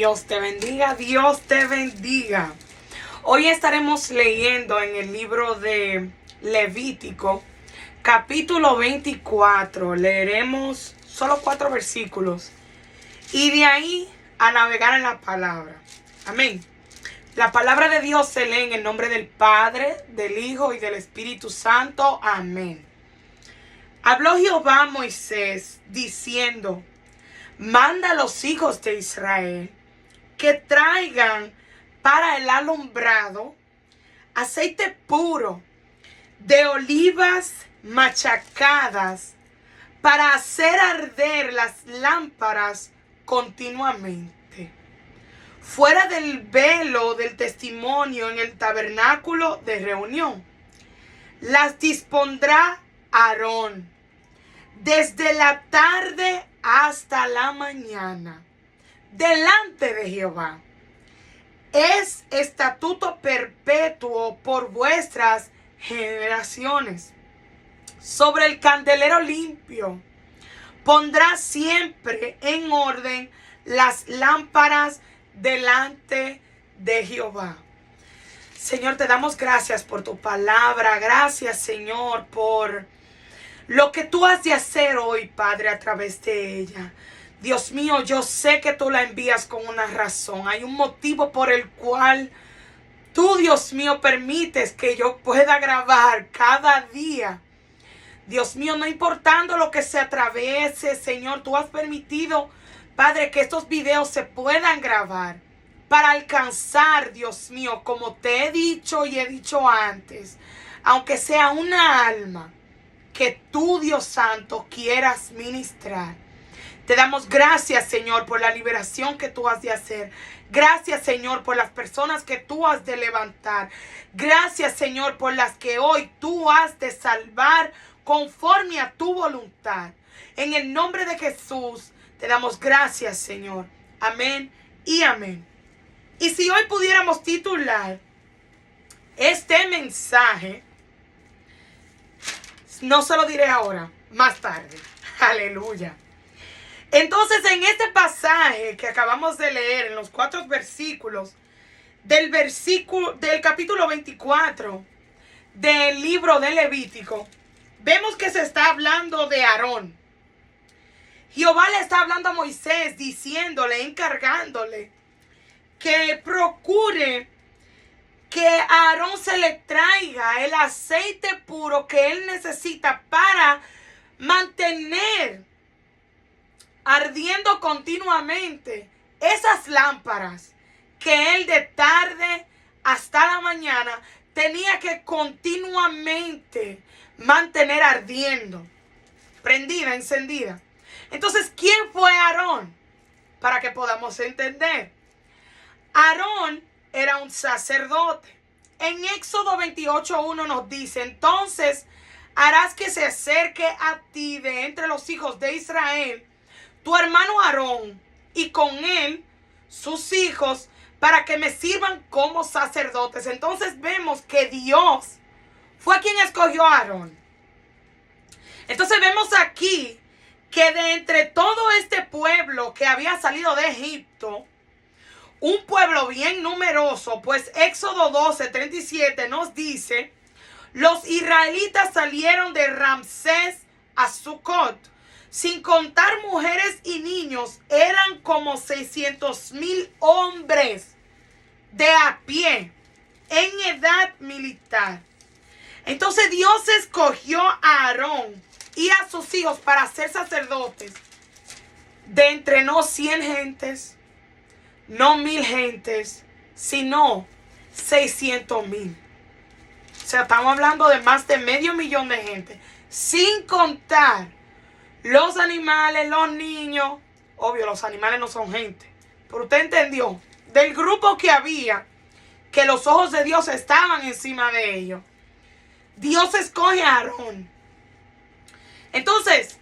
Dios te bendiga, Dios te bendiga. Hoy estaremos leyendo en el libro de Levítico, capítulo 24. Leeremos solo 4 versículos y de ahí a navegar en la palabra. Amén. La palabra de Dios se lee en el nombre del Padre, del Hijo y del Espíritu Santo. Amén. Habló Jehová a Moisés diciendo: manda a los hijos de Israel que traigan para el alumbrado aceite puro de olivas machacadas para hacer arder las lámparas continuamente, fuera del velo del testimonio en el tabernáculo de reunión. Las dispondrá Aarón desde la tarde hasta la mañana delante de Jehová. Es estatuto perpetuo por vuestras generaciones. Sobre el candelero limpio pondrá siempre en orden las lámparas delante de Jehová. Señor, te damos gracias por tu palabra. Gracias, Señor, por lo que tú has de hacer hoy, Padre, a través de ella. Dios mío, yo sé que tú la envías con una razón. Hay un motivo por el cual tú, Dios mío, permites que yo pueda grabar cada día. Dios mío, no importando lo que se atraviese, Señor, tú has permitido, Padre, que estos videos se puedan grabar para alcanzar, Dios mío, como te he dicho y he dicho antes, aunque sea una alma que tú, Dios Santo, quieras ministrar. Te damos gracias, Señor, por la liberación que tú has de hacer. Gracias, Señor, por las personas que tú has de levantar. Gracias, Señor, por las que hoy tú has de salvar conforme a tu voluntad. En el nombre de Jesús, te damos gracias, Señor. Amén y amén. Y si hoy pudiéramos titular este mensaje, no se lo diré ahora, más tarde. Aleluya. Entonces, en este pasaje que acabamos de leer, en los 4 versículos del capítulo 24 del libro de Levítico, vemos que se está hablando de Aarón. Jehová le está hablando a Moisés, diciéndole, encargándole que procure que a Aarón se le traiga el aceite puro que él necesita para mantener ardiendo continuamente esas lámparas que él de tarde hasta la mañana tenía que continuamente mantener ardiendo, prendida, encendida. Entonces, ¿quién fue Aarón? Para que podamos entender. Aarón era un sacerdote. En Éxodo 28:1 nos dice: entonces harás que se acerque a ti de entre los hijos de Israel tu hermano Aarón, y con él sus hijos, para que me sirvan como sacerdotes. Entonces vemos que Dios fue quien escogió a Aarón. Entonces vemos aquí que de entre todo este pueblo que había salido de Egipto, un pueblo bien numeroso, pues Éxodo 12:37 nos dice: los israelitas salieron de Ramsés a Sucot, sin contar mujeres y niños, eran como 600,000 hombres de a pie en edad militar. Entonces Dios escogió a Aarón y a sus hijos para ser sacerdotes de entre no 100 gentes, no 1000 gentes, sino 600,000. O sea, estamos hablando de más de 500,000 de gente, sin contar los animales, los niños. Obvio, los animales no son gente, pero usted entendió, del grupo que había, que los ojos de Dios estaban encima de ellos. Dios escoge a Aarón. Entonces,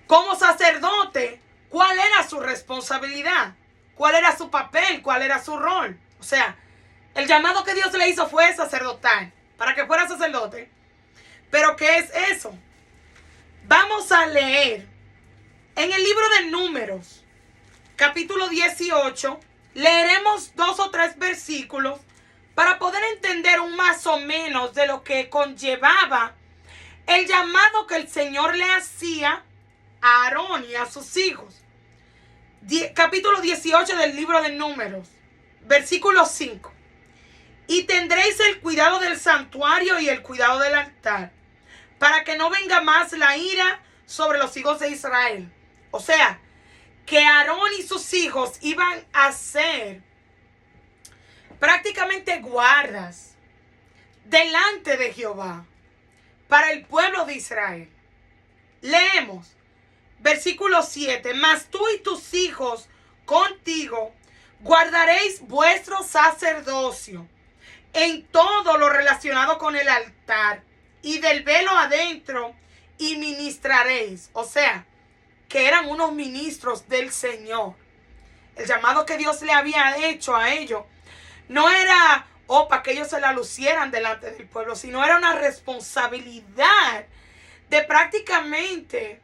como sacerdote, ¿cuál era su responsabilidad? ¿Cuál era su papel? ¿Cuál era su rol? O sea, el llamado que Dios le hizo fue sacerdotal, para que fuera sacerdote. ¿Pero qué es eso? Vamos a leer en el libro de Números, capítulo 18, Leeremos 2 o 3 versículos para poder entender un más o menos de lo que conllevaba el llamado que el Señor le hacía a Aarón y a sus hijos. Capítulo 18 del libro de Números, versículo 5. Y tendréis el cuidado del santuario y el cuidado del altar, para que no venga más la ira sobre los hijos de Israel. O sea, que Aarón y sus hijos iban a ser prácticamente guardas delante de Jehová para el pueblo de Israel. Leemos, versículo 7. Mas tú y tus hijos contigo guardaréis vuestro sacerdocio en todo lo relacionado con el altar y del velo adentro, y ministraréis. O sea, que eran unos ministros del Señor. El llamado que Dios le había hecho a ellos no era para que ellos se la lucieran delante del pueblo, sino era una responsabilidad de prácticamente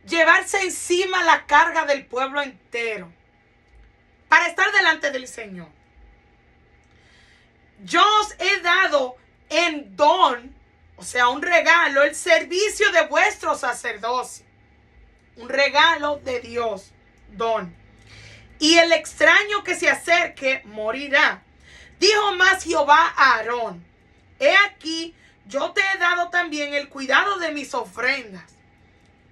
llevarse encima la carga del pueblo entero para estar delante del Señor. Yo os he dado en don, o sea, un regalo, el servicio de vuestro sacerdocio. Un regalo de Dios, don. Y el extraño que se acerque morirá. Dijo más Jehová a Aarón: he aquí, yo te he dado también el cuidado de mis ofrendas.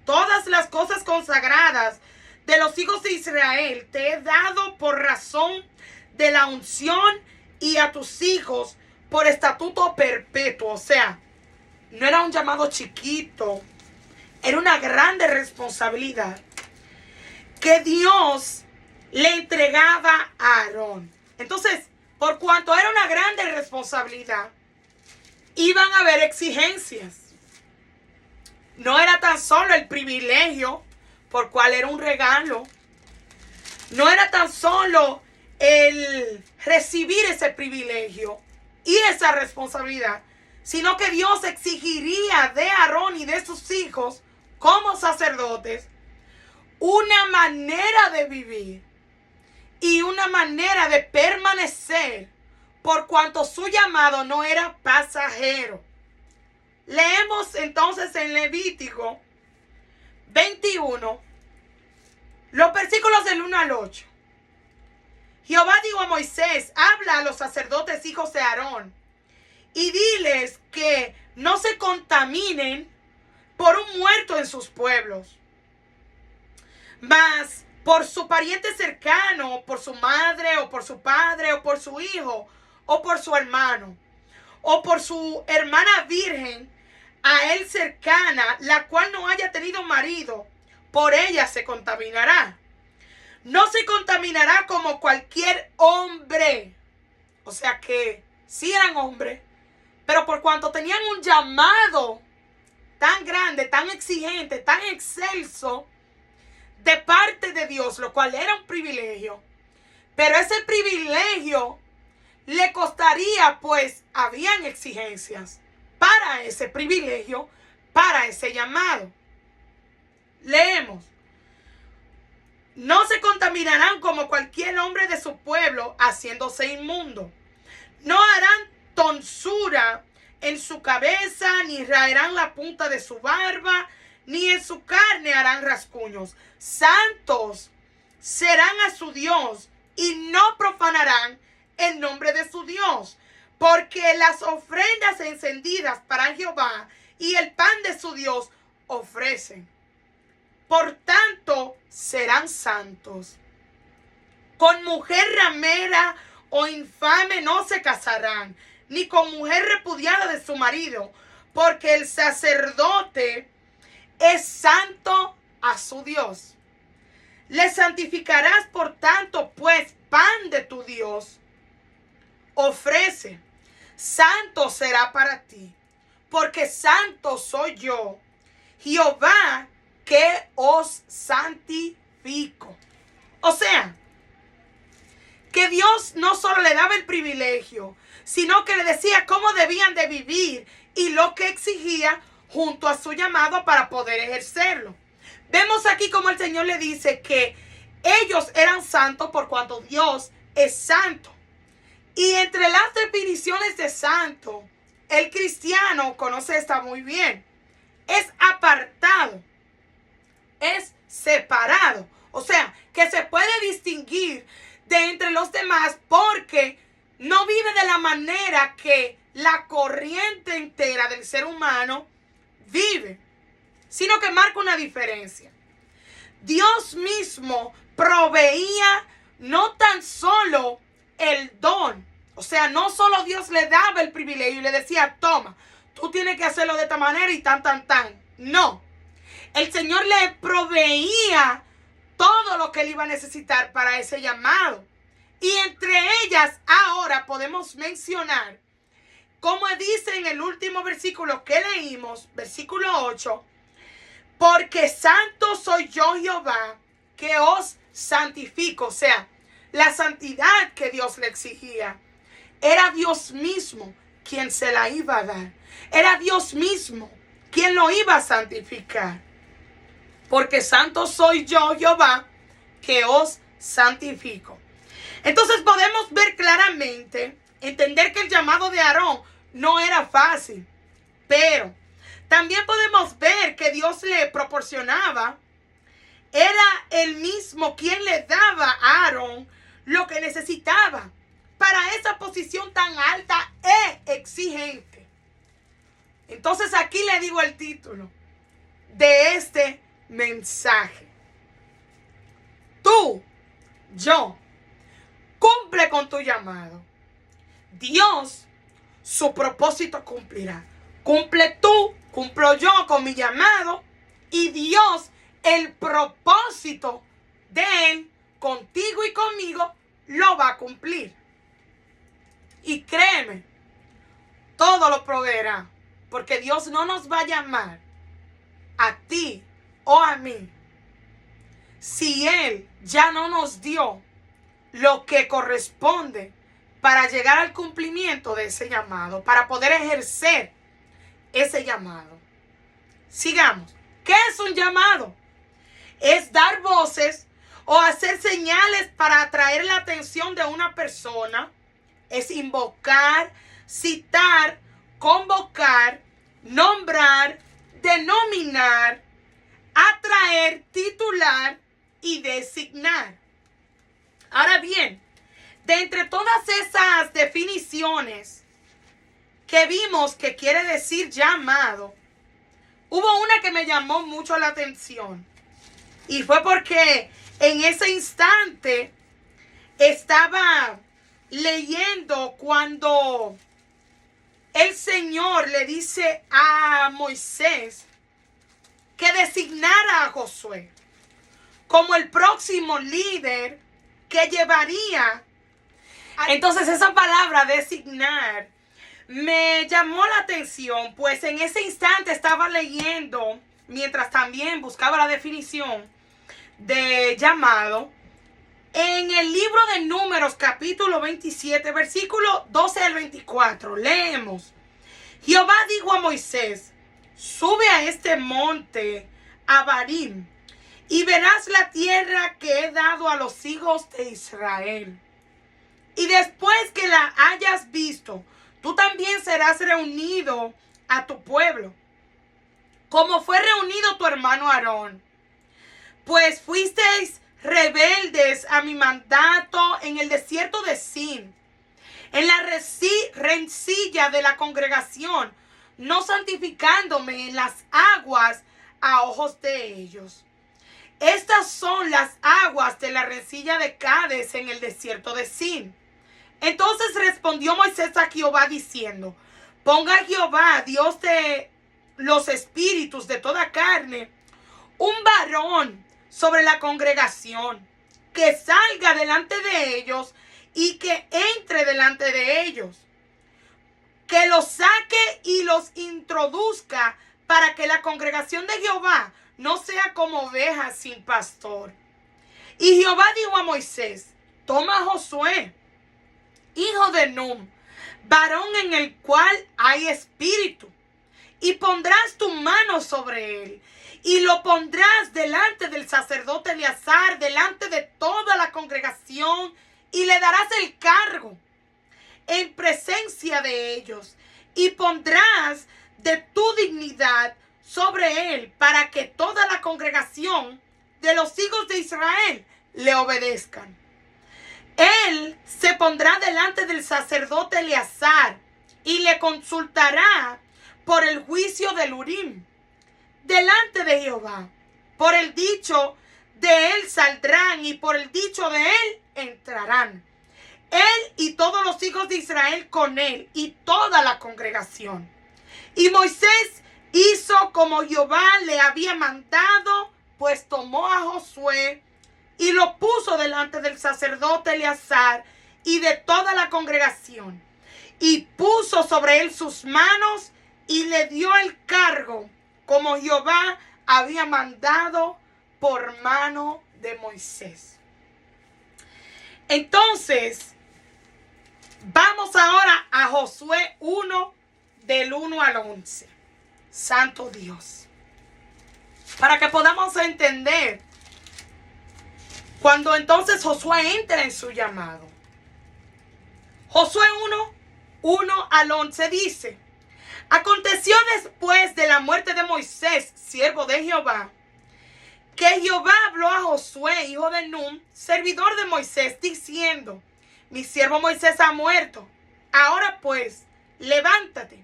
Todas las cosas consagradas de los hijos de Israel te he dado por razón de la unción, y a tus hijos por estatuto perpetuo. O sea, no era un llamado chiquito, era una grande responsabilidad que Dios le entregaba a Aarón. Entonces, por cuanto era una grande responsabilidad, iban a haber exigencias. No era tan solo el privilegio, por cual era un regalo. No era tan solo el recibir ese privilegio y esa responsabilidad, sino que Dios exigiría de Aarón y de sus hijos como sacerdotes una manera de vivir y una manera de permanecer, por cuanto su llamado no era pasajero. Leemos entonces en Levítico 21, los versículos del 1 al 8. Jehová dijo a Moisés: habla a los sacerdotes hijos de Aarón y diles que no se contaminen por un muerto en sus pueblos, mas por su pariente cercano, por su madre, o por su padre, o por su hijo, o por su hermano, o por su hermana virgen a él cercana, la cual no haya tenido marido, por ella se contaminará. No se contaminará como cualquier hombre. O sea que sí eran hombres, pero por cuanto tenían un llamado tan grande, tan exigente, tan excelso de parte de Dios, lo cual era un privilegio. Pero ese privilegio le costaría, pues habían exigencias para ese privilegio, para ese llamado. Leemos: no se contaminarán como cualquier hombre de su pueblo, haciéndose inmundo. No harán tonsura en su cabeza, ni raerán la punta de su barba, ni en su carne harán rascuños. Santos serán a su Dios, y no profanarán el nombre de su Dios, porque las ofrendas encendidas para Jehová y el pan de su Dios ofrecen. Por tanto, serán santos. Con mujer ramera o infame no se casarán, ni con mujer repudiada de su marido, porque el sacerdote es santo a su Dios. Le santificarás, por tanto, pues pan de tu Dios ofrece. Santo será para ti, porque santo soy yo, Jehová, que os santifico. O sea, que Dios no solo le daba el privilegio, sino que le decía cómo debían de vivir y lo que exigía junto a su llamado para poder ejercerlo. Vemos aquí como el Señor le dice que ellos eran santos por cuanto Dios es santo. Y entre las definiciones de santo, el cristiano conoce esta muy bien. Es apartado, es separado. O sea, que se puede distinguir de entre los demás porque no vive de la manera que la corriente entera del ser humano vive, sino que marca una diferencia. Dios mismo proveía no tan solo el don, o sea, no solo Dios le daba el privilegio y le decía, toma, tú tienes que hacerlo de esta manera y tan. No, el Señor le proveía todo lo que él iba a necesitar para ese llamado. Y entre ellas ahora podemos mencionar, como dice en el último versículo que leímos, versículo 8, porque santo soy yo Jehová, que os santifico. O sea, la santidad que Dios le exigía, era Dios mismo quien se la iba a dar. Era Dios mismo quien lo iba a santificar. Porque santo soy yo Jehová, que os santifico. Entonces podemos ver claramente, entender que el llamado de Aarón no era fácil, pero también podemos ver que Dios le proporcionaba, era él mismo quien le daba a Aarón lo que necesitaba para esa posición tan alta e exigente. Entonces aquí le digo el título de este mensaje. Tú, yo, cumple con tu llamado. Dios su propósito cumplirá. Cumple tú, cumplo yo con mi llamado. Y Dios, el propósito de Él, contigo y conmigo, lo va a cumplir. Y créeme, todo lo proveerá. Porque Dios no nos va a llamar a ti o a mí si Él ya no nos dio lo que corresponde para llegar al cumplimiento de ese llamado, para poder ejercer ese llamado. Sigamos. ¿Qué es un llamado? Es dar voces o hacer señales para atraer la atención de una persona. Es invocar, citar, convocar, nombrar, denominar, atraer, titular y designar. Ahora bien, de entre todas esas definiciones que vimos que quiere decir llamado, hubo una que me llamó mucho la atención. Y fue porque en ese instante estaba leyendo cuando el Señor le dice a Moisés que designara a Josué como el próximo líder que llevaría. Entonces esa palabra designar me llamó la atención, pues en ese instante estaba leyendo, mientras también buscaba la definición de llamado, en el libro de Números capítulo 27, versículo 12 al 24, leemos: Jehová dijo a Moisés, sube a este monte Abarim, y verás la tierra que he dado a los hijos de Israel. Y después que la hayas visto, tú también serás reunido a tu pueblo, como fue reunido tu hermano Aarón. Pues fuisteis rebeldes a mi mandato en el desierto de Sin, en la rencilla de la congregación, no santificándome en las aguas a ojos de ellos. Estas son las aguas de la rencilla de Cades en el desierto de Sin. Entonces respondió Moisés a Jehová diciendo: ponga Jehová, Dios de los espíritus de toda carne, un varón sobre la congregación, que salga delante de ellos y que entre delante de ellos, que los saque y los introduzca, para que la congregación de Jehová no sea como ovejas sin pastor. Y Jehová dijo a Moisés: toma a Josué, hijo de Nun, varón en el cual hay espíritu, y pondrás tu mano sobre él, y lo pondrás delante del sacerdote Eleazar, delante de toda la congregación y le darás el cargo en presencia de ellos y pondrás de tu dignidad sobre él para que toda la congregación de los hijos de Israel le obedezcan. Él se pondrá delante del sacerdote Eleazar y le consultará por el juicio del Urim delante de Jehová. Por el dicho de él saldrán y por el dicho de él entrarán. Él y todos los hijos de Israel con él y toda la congregación. Y Moisés hizo como Jehová le había mandado, pues tomó a Josué y lo puso delante del sacerdote Eleazar y de toda la congregación. Y puso sobre él sus manos y le dio el cargo como Jehová había mandado por mano de Moisés. Entonces, vamos ahora a Josué 1, del 1 al 11. Santo Dios. Para que podamos entender cuando entonces Josué entra en su llamado. Josué 1 al 11 dice: aconteció después de la muerte de Moisés, siervo de Jehová, que Jehová habló a Josué, hijo de Nun, servidor de Moisés, diciendo: mi siervo Moisés ha muerto. Ahora pues, levántate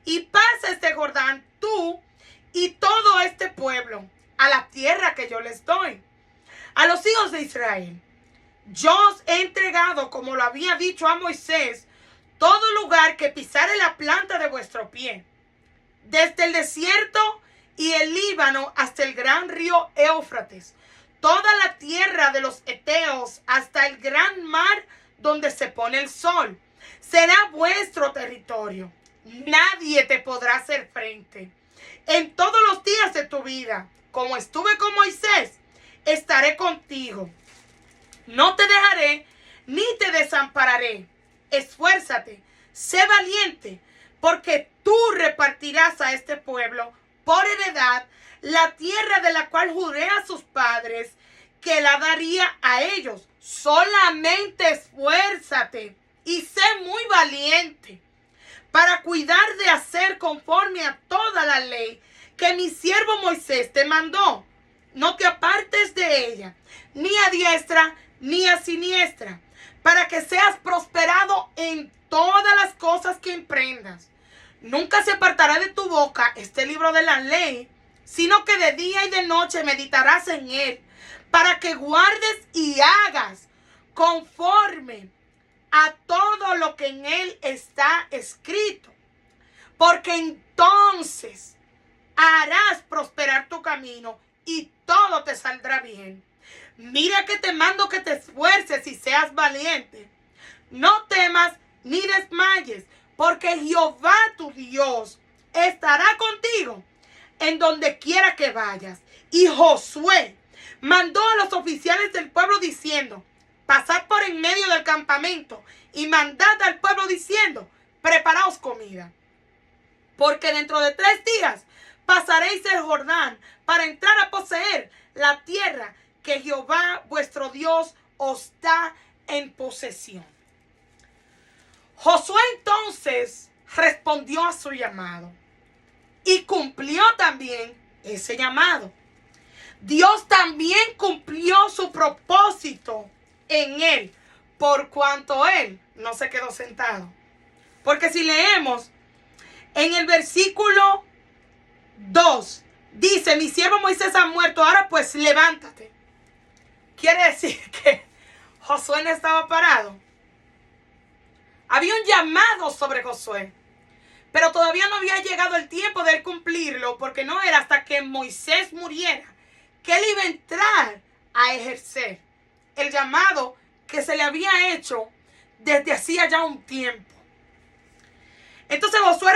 y pasa este Jordán, tú y todo este pueblo, a la tierra que yo les doy a los hijos de Israel. Yo os he entregado, como lo había dicho a Moisés, todo lugar que pisare la planta de vuestro pie, desde el desierto y el Líbano hasta el gran río Éufrates, toda la tierra de los heteos hasta el gran mar donde se pone el sol, será vuestro territorio. Nadie te podrá hacer frente. En todos los días de tu vida, como estuve con Moisés, estaré contigo. No te dejaré ni te desampararé. Esfuérzate, sé valiente, porque tú repartirás a este pueblo por heredad la tierra de la cual juré a sus padres que la daría a ellos. Solamente esfuérzate y sé muy valiente para cuidar de hacer conforme a toda la ley que mi siervo Moisés te mandó. No te apartes de ella, ni a diestra ni a siniestra, para que seas prosperado en todas las cosas que emprendas. Nunca se apartará de tu boca este libro de la ley, sino que de día y de noche meditarás en él, para que guardes y hagas conforme a todo lo que en él está escrito. Porque entonces harás prosperar tu camino y todo te saldrá bien. Mira que te mando que te esfuerces y seas valiente. No temas ni desmayes, porque Jehová tu Dios estará contigo en donde quiera que vayas. Y Josué mandó a los oficiales del pueblo diciendo: pasad por en medio del campamento y mandad al pueblo diciendo: preparaos comida, porque dentro de 3 días pasaréis el Jordán para entrar a poseer la tierra que Jehová vuestro Dios os da en posesión. Josué entonces respondió a su llamado y cumplió también ese llamado. Dios también cumplió su propósito en él, por cuanto él no se quedó sentado. Porque si leemos en el versículo 2, dice: mi siervo Moisés ha muerto, ahora pues levántate. Quiere decir que Josué no estaba parado. Había un llamado sobre Josué, pero todavía no había llegado el tiempo de él cumplirlo, porque no era hasta que Moisés muriera que él iba a entrar a ejercer el llamado que se le había hecho desde hacía ya un tiempo. Entonces Josué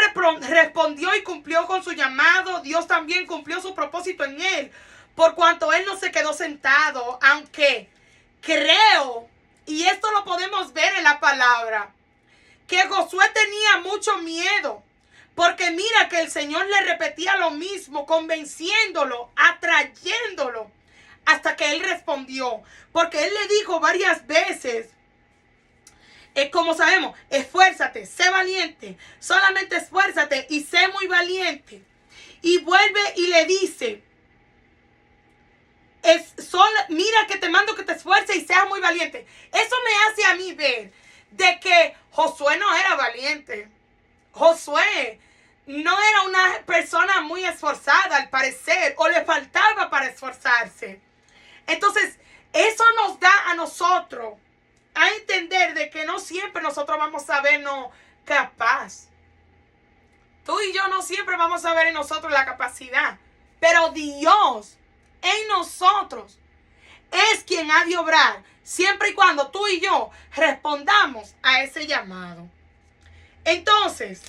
respondió y cumplió con su llamado. Dios también cumplió su propósito en él, por cuanto él no se quedó sentado, aunque creo, y esto lo podemos ver en la palabra, que Josué tenía mucho miedo, porque mira que el Señor le repetía lo mismo, convenciéndolo, atrayéndolo, hasta que él respondió, porque él le dijo varias veces Como sabemos, esfuérzate, sé valiente, solamente esfuérzate y sé muy valiente. Y vuelve y le dice, mira que te mando que te esfuerces y seas muy valiente. Eso me hace a mí ver de que Josué no era valiente. Josué no era una persona muy esforzada al parecer, o le faltaba para esforzarse. Entonces, eso nos da a nosotros a entender de que no siempre nosotros vamos a vernos capaz. Tú y yo no siempre vamos a ver en nosotros la capacidad, pero Dios en nosotros es quien ha de obrar, siempre y cuando tú y yo respondamos a ese llamado. Entonces,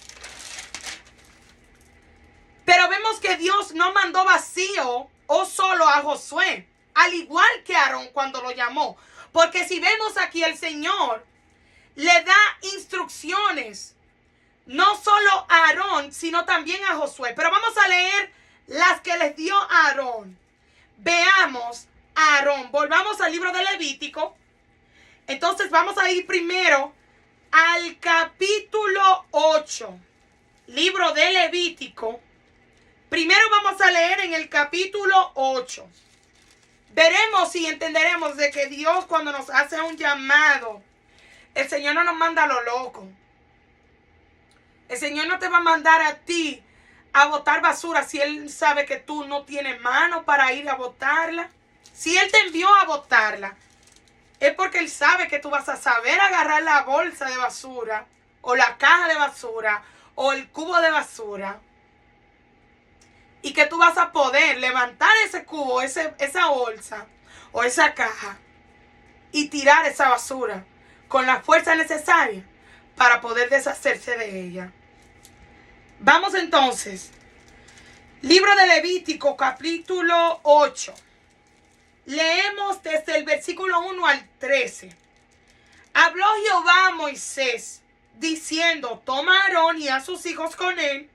pero vemos que Dios no mandó vacío o solo a Josué, al igual que a Aarón cuando lo llamó. Porque si vemos aquí, el Señor le da instrucciones, no solo a Aarón, sino también a Josué. Pero vamos a leer las que les dio a Aarón. Veamos a Aarón. Volvamos al libro de Levítico. Entonces vamos a ir primero al capítulo 8. Libro de Levítico. Primero vamos a leer en el capítulo 8. Veremos y entenderemos de que Dios, cuando nos hace un llamado, el Señor no nos manda a lo loco. El Señor no te va a mandar a ti a botar basura si Él sabe que tú no tienes mano para ir a botarla. Si Él te envió a botarla, es porque Él sabe que tú vas a saber agarrar la bolsa de basura, o la caja de basura, o el cubo de basura, y que tú vas a poder levantar ese cubo, esa bolsa o esa caja y tirar esa basura con la fuerza necesaria para poder deshacerse de ella. Vamos entonces. Libro de Levítico, capítulo 8. Leemos desde el versículo 1 al 13. Habló Jehová a Moisés, diciendo: toma a Aarón y a sus hijos con él,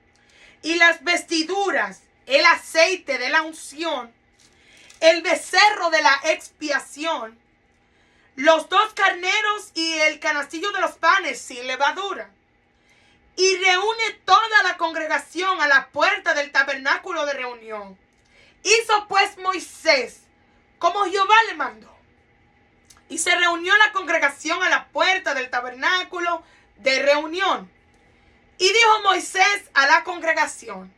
y las vestiduras, el aceite de la unción, el becerro de la expiación, los 2 carneros y el canastillo de los panes sin levadura. Y reúne toda la congregación a la puerta del tabernáculo de reunión. Hizo pues Moisés como Jehová le mandó. Y se reunió la congregación a la puerta del tabernáculo de reunión. Y dijo Moisés a la congregación: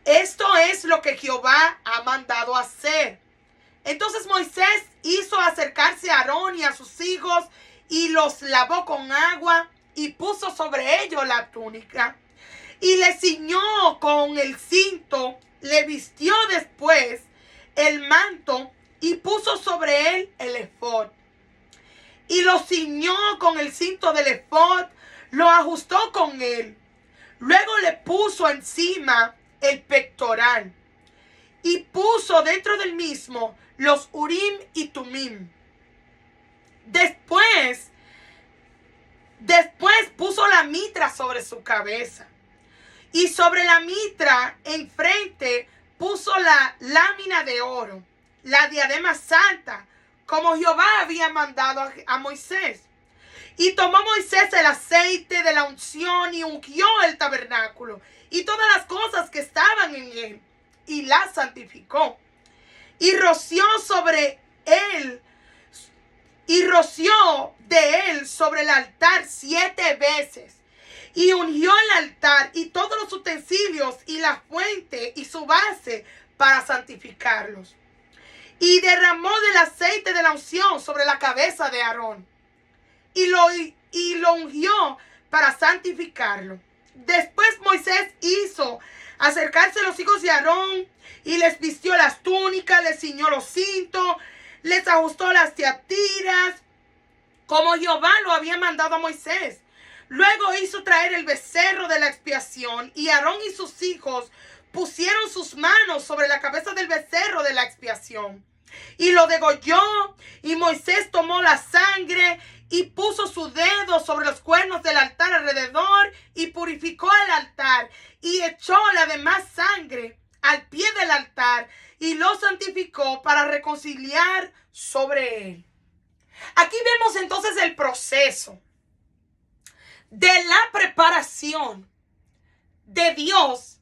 esto es lo que Jehová ha mandado hacer. Entonces Moisés hizo acercarse a Aarón y a sus hijos, y los lavó con agua, y puso sobre ellos la túnica, y le ciñó con el cinto, le vistió después el manto, y puso sobre él el efod. Y lo ciñó con el cinto del efod, lo ajustó con él. Luego le puso encima el pectoral, y puso dentro del mismo los Urim y Tumim. Después puso la mitra sobre su cabeza, y sobre la mitra enfrente puso la lámina de oro, la diadema santa, como Jehová había mandado a Moisés. Y tomó Moisés el aceite de la unción y ungió el tabernáculo y todas las cosas que estaban en él, y la santificó. Y roció de él sobre el altar 7 veces. Y ungió el altar y todos los utensilios y la fuente y su base para santificarlos. Y derramó del aceite de la unción sobre la cabeza de Aarón. Y lo ungió para santificarlo. Después Moisés hizo acercarse a los hijos de Aarón, y les vistió las túnicas, les ciñó los cintos, les ajustó las tiatiras, como Jehová lo había mandado a Moisés. Luego hizo traer el becerro de la expiación, y Aarón y sus hijos pusieron sus manos sobre la cabeza del becerro de la expiación, y lo degolló. Y Moisés tomó la sangre y puso su dedo sobre los cuernos del altar alrededor, y purificó el altar, y echó la demás sangre al pie del altar, y lo santificó para reconciliar sobre él. Aquí vemos entonces el proceso. de la preparación de Dios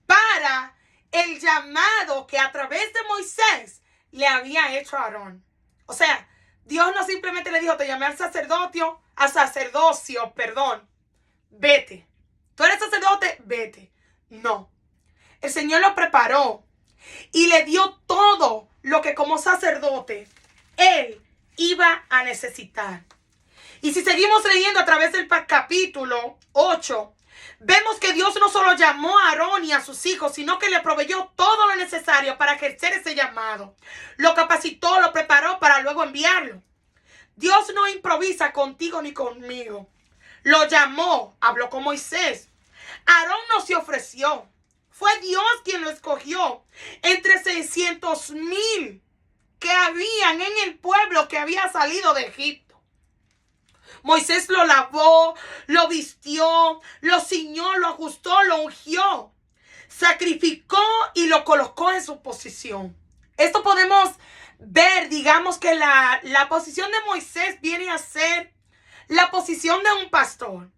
para el llamado que a través de Moisés le había hecho a Aarón. O sea, Dios no simplemente le dijo, te llamé al sacerdocio, vete. Tú eres sacerdote, vete. No. El Señor lo preparó y le dio todo lo que como sacerdote él iba a necesitar. Y si seguimos leyendo a través del capítulo 8, vemos que Dios no solo llamó a Aarón y a sus hijos, sino que le proveyó todo lo necesario para ejercer ese llamado. Lo capacitó, lo preparó para luego enviarlo. Dios no improvisa contigo ni conmigo. Lo llamó, habló con Moisés. Aarón no se ofreció. Fue Dios quien lo escogió entre 600,000 que habían en el pueblo que había salido de Egipto. Moisés lo lavó, lo vistió, lo ciñó, lo ajustó, lo ungió, sacrificó y lo colocó en su posición. Esto podemos ver, digamos que la posición de Moisés viene a ser la posición de un pastor.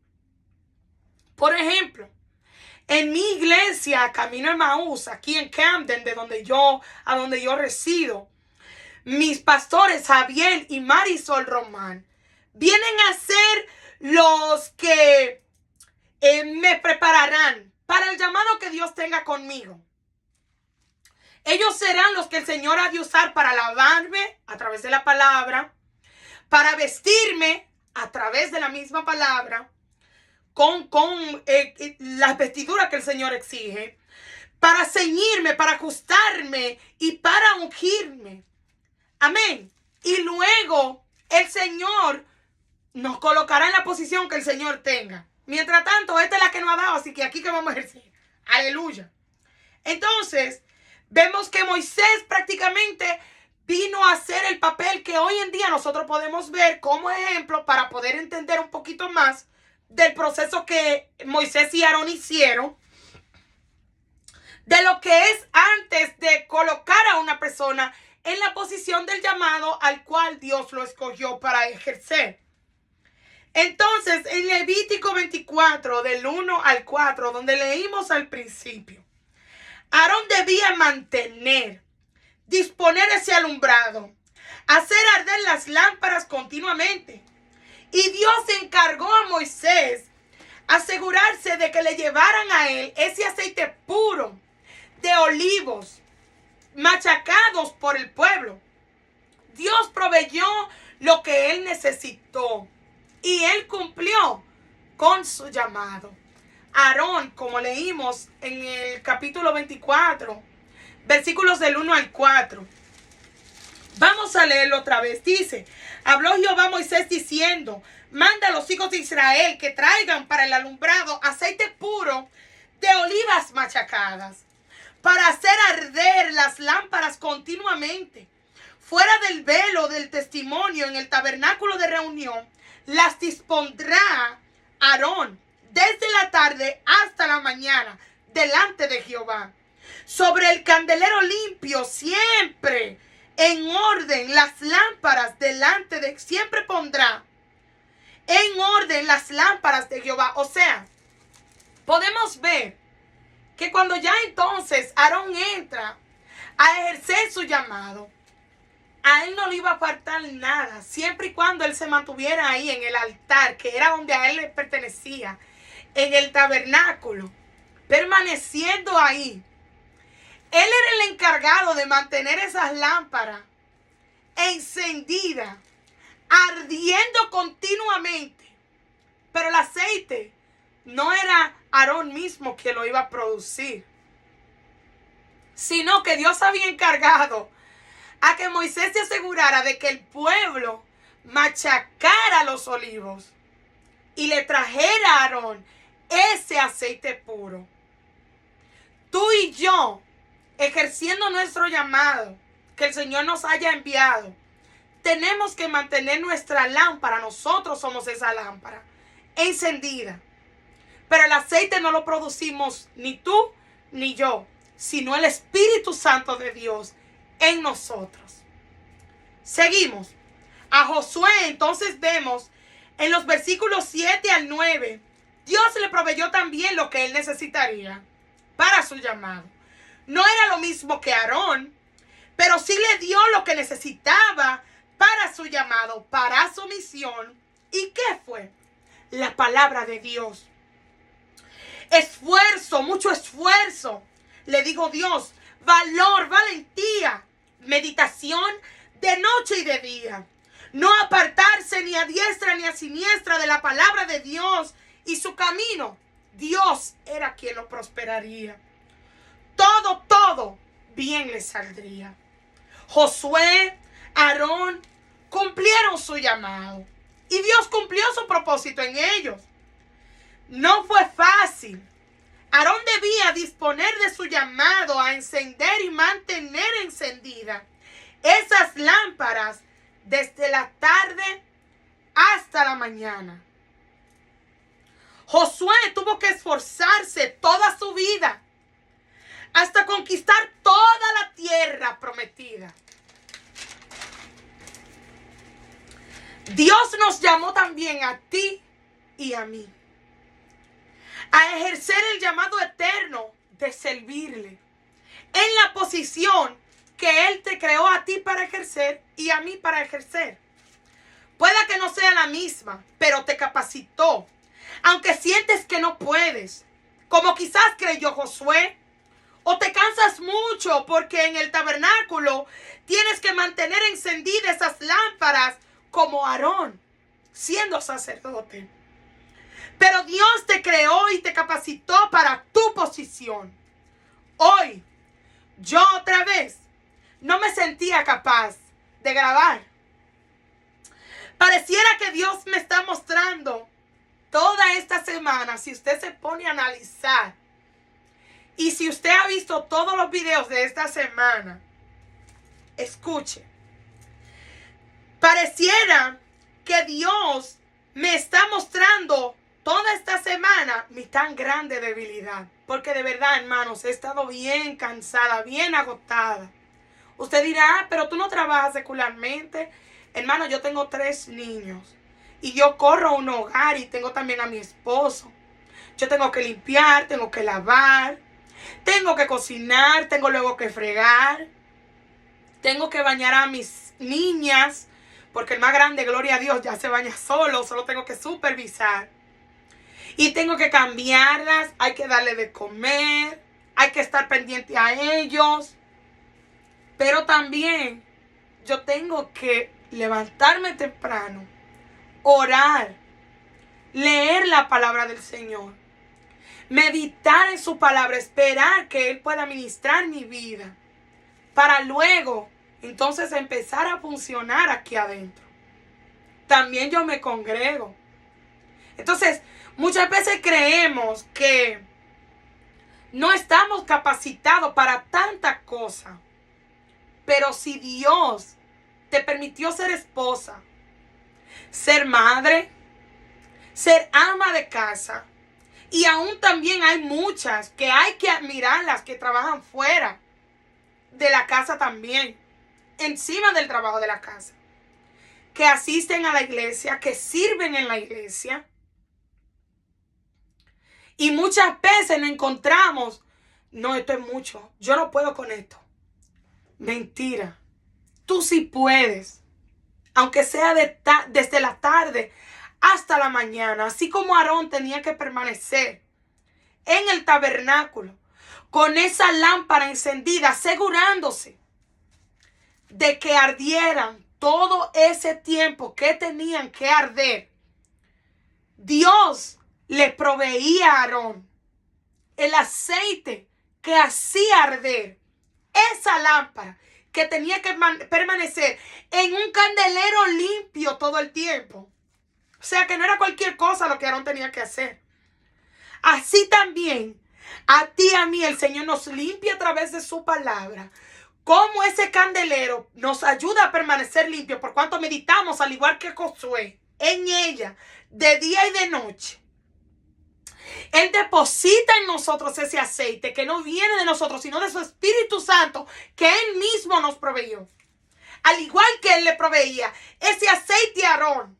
Por ejemplo, en mi iglesia, Camino Emaús, aquí en Camden, a donde yo resido, mis pastores Javier y Marisol Román vienen a ser los que me prepararán para el llamado que Dios tenga conmigo. Ellos serán los que el Señor ha de usar para lavarme a través de la palabra, para vestirme a través de la misma palabra, con las vestiduras que el Señor exige, para ceñirme, para ajustarme y para ungirme. Amén. Y luego el Señor nos colocará en la posición que el Señor tenga. Mientras tanto, esta es la que nos ha dado, así que aquí que vamos a ejercer. Aleluya. Entonces, vemos que Moisés prácticamente vino a hacer el papel que hoy en día nosotros podemos ver como ejemplo para poder entender un poquito más del proceso que Moisés y Aarón hicieron, de lo que es antes de colocar a una persona en la posición del llamado al cual Dios lo escogió para ejercer. Entonces, en Levítico 24, del 1 al 4, donde leímos al principio, Aarón debía disponer ese alumbrado, hacer arder las lámparas continuamente. Y Dios encargó a Moisés asegurarse de que le llevaran a él ese aceite puro de olivos machacados por el pueblo. Dios proveyó lo que él necesitó y él cumplió con su llamado. Aarón, como leímos en el capítulo 24, versículos del 1 al 4. Vamos a leerlo otra vez. Dice, habló Jehová a Moisés diciendo, manda a los hijos de Israel que traigan para el alumbrado aceite puro de olivas machacadas, para hacer arder las lámparas continuamente. Fuera del velo del testimonio en el tabernáculo de reunión, las dispondrá Aarón desde la tarde hasta la mañana delante de Jehová. Sobre el candelero limpio siempre en orden las lámparas siempre pondrá en orden las lámparas de Jehová. O sea, podemos ver que cuando ya entonces Aarón entra a ejercer su llamado, a él no le iba a faltar nada, siempre y cuando él se mantuviera ahí en el altar, que era donde a él le pertenecía, en el tabernáculo, permaneciendo ahí. Él era el encargado de mantener esas lámparas encendidas, ardiendo continuamente. Pero el aceite no era Aarón mismo que lo iba a producir, sino que Dios había encargado a que Moisés se asegurara de que el pueblo machacara los olivos y le trajera a Aarón ese aceite puro. Tú y yo, ejerciendo nuestro llamado que el Señor nos haya enviado, tenemos que mantener nuestra lámpara, nosotros somos esa lámpara, encendida. Pero el aceite no lo producimos ni tú ni yo, sino el Espíritu Santo de Dios en nosotros. Seguimos. A Josué entonces vemos En los versículos 7 al 9, Dios le proveyó también lo que él necesitaría para su llamado. No era lo mismo que Aarón, pero sí le dio lo que necesitaba para su llamado, para su misión. ¿Y qué fue? La palabra de Dios. Esfuerzo, mucho esfuerzo. Le dijo Dios, valor, valentía, meditación de noche y de día. No apartarse ni a diestra ni a siniestra de la palabra de Dios y su camino. Dios era quien lo prosperaría. Todo bien le saldría. Josué, Aarón cumplieron su llamado y Dios cumplió su propósito en ellos. No fue fácil. Aarón debía disponer de su llamado a encender y mantener encendidas esas lámparas desde la tarde hasta la mañana. Josué tuvo que esforzarse toda su vida hasta conquistar toda la tierra prometida. Dios nos llamó también a ti y a mí a ejercer el llamado eterno de servirle en la posición que Él te creó a ti para ejercer y a mí para ejercer. Pueda que no sea la misma, pero te capacitó, aunque sientes que no puedes, como quizás creyó Josué. O te cansas mucho porque en el tabernáculo tienes que mantener encendidas esas lámparas como Aarón, siendo sacerdote. Pero Dios te creó y te capacitó para tu posición. Hoy, yo otra vez no me sentía capaz de grabar. Pareciera que Dios me está mostrando toda esta semana, si usted se pone a analizar, y si usted ha visto todos los videos de esta semana, escuche. Pareciera que Dios me está mostrando toda esta semana mi tan grande debilidad. Porque de verdad, hermanos, he estado bien cansada, bien agotada. Usted dirá, pero tú no trabajas secularmente. Hermano, yo tengo 3 niños. Y yo corro a un hogar y tengo también a mi esposo. Yo tengo que limpiar, tengo que lavar. Tengo que cocinar, tengo luego que fregar. Tengo que bañar a mis niñas, porque el más grande, gloria a Dios, ya se baña solo tengo que supervisar. Y tengo que cambiarlas, hay que darle de comer, hay que estar pendiente a ellos. Pero también yo tengo que levantarme temprano, orar, leer la palabra del Señor, meditar en su palabra, esperar que Él pueda ministrar mi vida, para luego entonces empezar a funcionar aquí adentro. También yo me congrego. Entonces, muchas veces creemos que no estamos capacitados para tanta cosa. Pero si Dios te permitió ser esposa, ser madre, ser ama de casa, y aún también hay muchas que hay que admirarlas, que trabajan fuera de la casa también, encima del trabajo de la casa, que asisten a la iglesia, que sirven en la iglesia. Y muchas veces nos encontramos, no, esto es mucho, yo no puedo con esto. Mentira, tú sí puedes, aunque sea desde la tarde hasta la mañana, así como Aarón tenía que permanecer en el tabernáculo con esa lámpara encendida, asegurándose de que ardieran todo ese tiempo que tenían que arder. Dios le proveía a Aarón el aceite que hacía arder esa lámpara, que tenía que permanecer en un candelero limpio todo el tiempo. O sea que no era cualquier cosa lo que Aarón tenía que hacer. Así también, a ti y a mí, el Señor nos limpia a través de su palabra. Como ese candelero nos ayuda a permanecer limpio, por cuanto meditamos, al igual que Josué, en ella, de día y de noche. Él deposita en nosotros ese aceite que no viene de nosotros, sino de su Espíritu Santo, que Él mismo nos proveyó. Al igual que Él le proveía ese aceite a Aarón,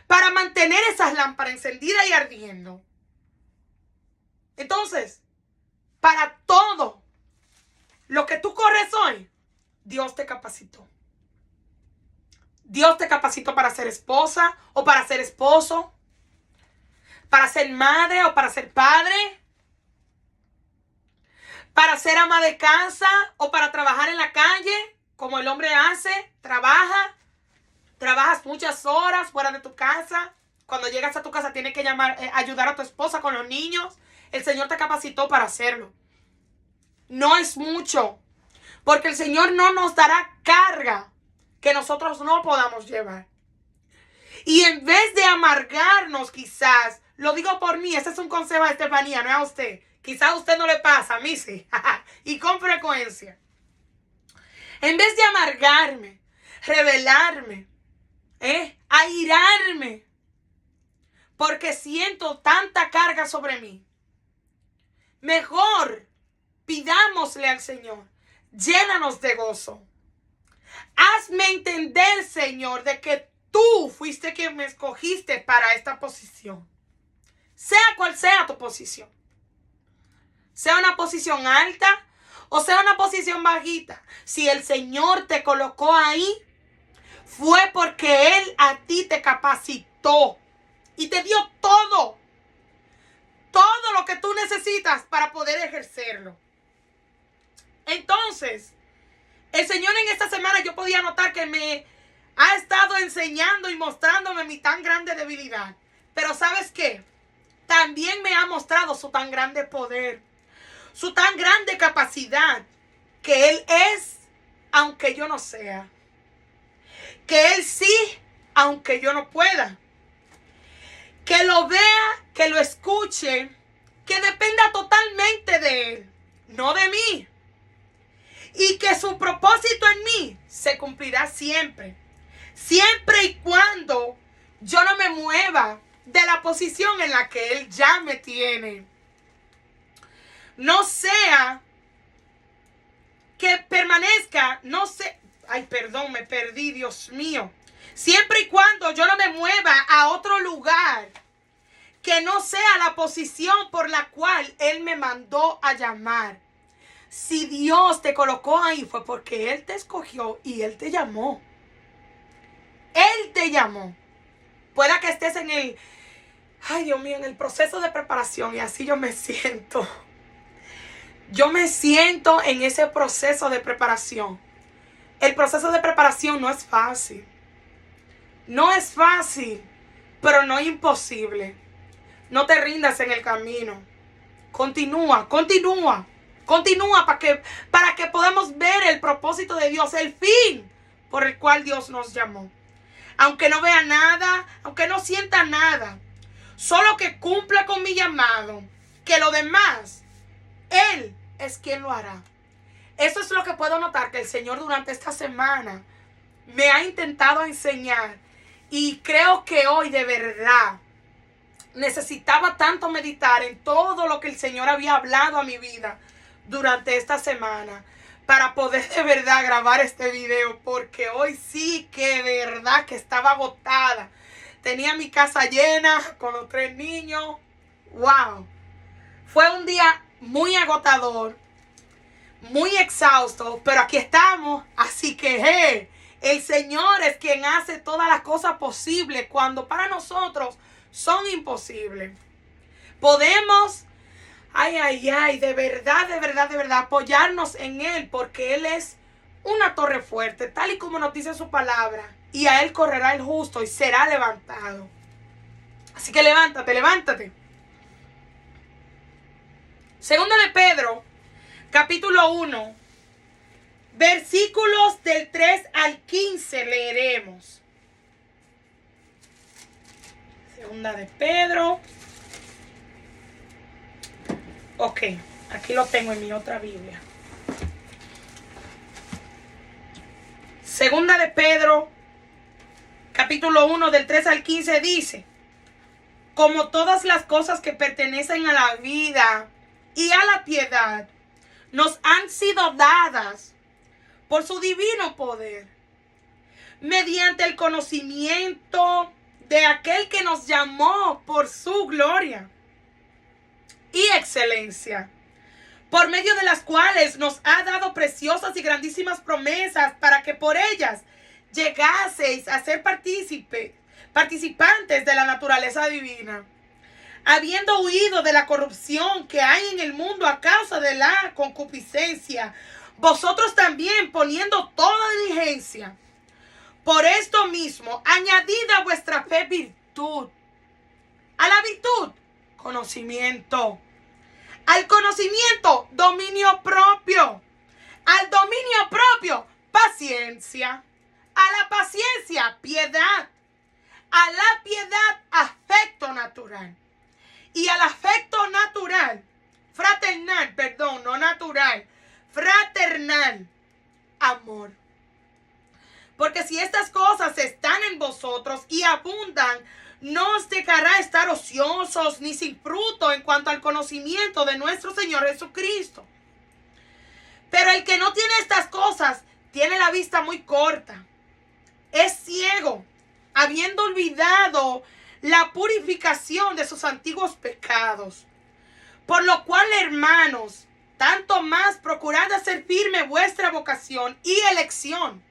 para mantener esas lámparas encendidas y ardiendo. Entonces, para todo lo que tú corres hoy, Dios te capacitó. Dios te capacitó para ser esposa o para ser esposo, para ser madre o para ser padre, para ser ama de casa o para trabajar en la calle, como el hombre hace, trabajas muchas horas fuera de tu casa. Cuando llegas a tu casa tienes que ayudar a tu esposa con los niños. El Señor te capacitó para hacerlo. No es mucho, porque el Señor no nos dará carga que nosotros no podamos llevar. Y en vez de amargarnos, quizás, lo digo por mí, ese es un consejo de Estefanía, no es a usted. Quizás a usted no le pasa, a mí sí. Y con frecuencia. En vez de amargarme, rebelarme, airarme, porque siento tanta carga sobre mí, mejor pidámosle al Señor, llénanos de gozo. Hazme entender, Señor, de que tú fuiste quien me escogiste para esta posición. Sea cual sea tu posición. Sea una posición alta o sea una posición bajita. Si el Señor te colocó ahí, fue porque Él a ti te capacitó y te dio todo lo que tú necesitas para poder ejercerlo. Entonces, el Señor en esta semana yo podía notar que me ha estado enseñando y mostrándome mi tan grande debilidad. Pero ¿sabes qué? También me ha mostrado su tan grande poder, su tan grande capacidad, que Él es, aunque yo no sea. Que Él sí, aunque yo no pueda. Que lo vea, que lo escuche, que dependa totalmente de Él, no de mí. Y que su propósito en mí se cumplirá siempre. Siempre y cuando yo no me mueva de la posición en la que Él ya me tiene. No sea que permanezca, no sé. Ay, perdón, me perdí, Dios mío. Siempre y cuando yo no me mueva a otro lugar que no sea la posición por la cual Él me mandó a llamar. Si Dios te colocó ahí fue porque Él te escogió y Él te llamó. Él te llamó. Pueda que estés en el, ay Dios mío, en el proceso de preparación y así yo me siento. Yo me siento en ese proceso de preparación. El proceso de preparación no es fácil. No es fácil, pero no es imposible. No te rindas en el camino. Continúa para que podamos ver el propósito de Dios, el fin por el cual Dios nos llamó. Aunque no vea nada, aunque no sienta nada, solo que cumpla con mi llamado, que lo demás, Él es quien lo hará. Eso es lo que puedo notar, que el Señor durante esta semana me ha intentado enseñar. Y creo que hoy de verdad necesitaba tanto meditar en todo lo que el Señor había hablado a mi vida durante esta semana para poder de verdad grabar este video, porque hoy sí que de verdad que estaba agotada. Tenía mi casa llena con los 3 niños. Wow. Fue un día muy agotador, muy exhausto, pero aquí estamos. Así que el Señor es quien hace todas las cosas posibles cuando para nosotros son imposibles. Podemos, de verdad, apoyarnos en Él, porque Él es una torre fuerte, tal y como nos dice su palabra, y a Él correrá el justo y será levantado. Así que levántate. Segunda de Pedro, capítulo 1, versículos del 3 al 15 leeremos. Segunda de Pedro. Ok, aquí lo tengo en mi otra Biblia. Segunda de Pedro, capítulo 1, del 3 al 15 dice: como todas las cosas que pertenecen a la vida y a la piedad nos han sido dadas por su divino poder, mediante el conocimiento de aquel que nos llamó por su gloria y excelencia, por medio de las cuales nos ha dado preciosas y grandísimas promesas, para que por ellas llegaseis a ser participantes de la naturaleza divina, habiendo huido de la corrupción que hay en el mundo a causa de la concupiscencia, vosotros también, poniendo toda diligencia, por esto mismo, añadid a vuestra fe virtud, a la virtud conocimiento, al conocimiento dominio propio, al dominio propio paciencia, a la paciencia piedad, a la piedad afecto natural, y al afecto natural, fraternal, amor. Porque si estas cosas están en vosotros y abundan, no os dejará estar ociosos ni sin fruto en cuanto al conocimiento de nuestro Señor Jesucristo. Pero el que no tiene estas cosas tiene la vista muy corta, es ciego, habiendo olvidado la purificación de sus antiguos pecados. Por lo cual, hermanos, tanto más procurad hacer firme vuestra vocación y elección,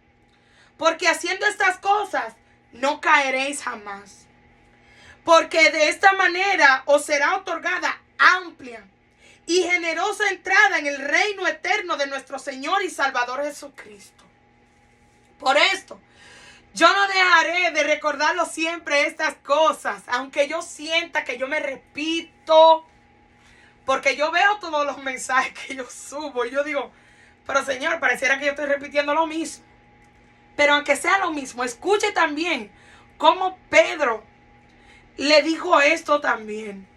porque haciendo estas cosas no caeréis jamás. Porque de esta manera os será otorgada amplia y generosa entrada en el reino eterno de nuestro Señor y Salvador Jesucristo. Por esto, yo no dejaré de recordarlo siempre estas cosas, aunque yo sienta que yo me repito, porque yo veo todos los mensajes que yo subo y yo digo, pero Señor, pareciera que yo estoy repitiendo lo mismo. Pero aunque sea lo mismo, escuche también cómo Pedro le dijo esto también.